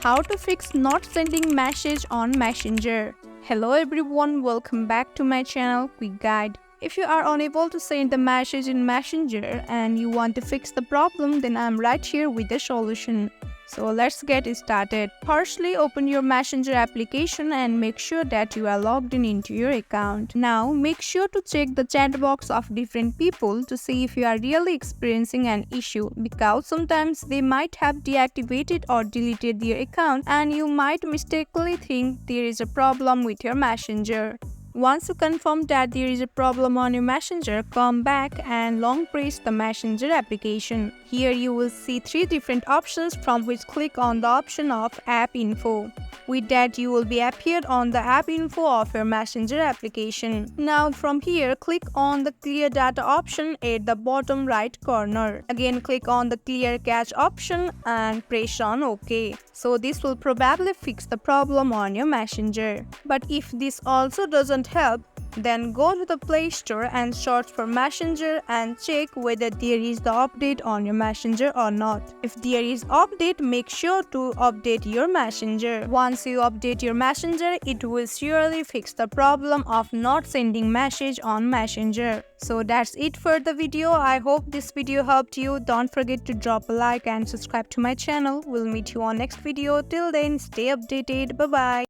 How to fix not sending message on Messenger. Hello everyone, welcome back to my channel Quick Guide. If you are unable to send the message in Messenger and you want to fix the problem, then I'm right here with the solution. So let's get started. Firstly, open your Messenger application and make sure that you are logged in into your account. Now, make sure to check the chat box of different people to see if you are really experiencing an issue, because sometimes they might have deactivated or deleted their account and you might mistakenly think there is a problem with your Messenger. Once you confirm that there is a problem on your Messenger, come back and long press the Messenger application. Here you will see 3 different options, from which click on the option of App Info. With that, you will be appeared on the App Info of your Messenger application. Now from here, click on the Clear Data option at the bottom right corner. Again, click on the Clear Cache option and press on OK. So this will probably fix the problem on your Messenger. But if this also doesn't help, then go to the Play Store and search for Messenger and check whether there is the update on your Messenger or not. If there is update, make sure to update your Messenger. Once you update your Messenger, it will surely fix the problem of not sending message on Messenger. So that's it for the video. I hope this video helped you. Don't forget to drop a like and subscribe to my channel. We'll meet you on next video. Till then, stay updated. Bye bye.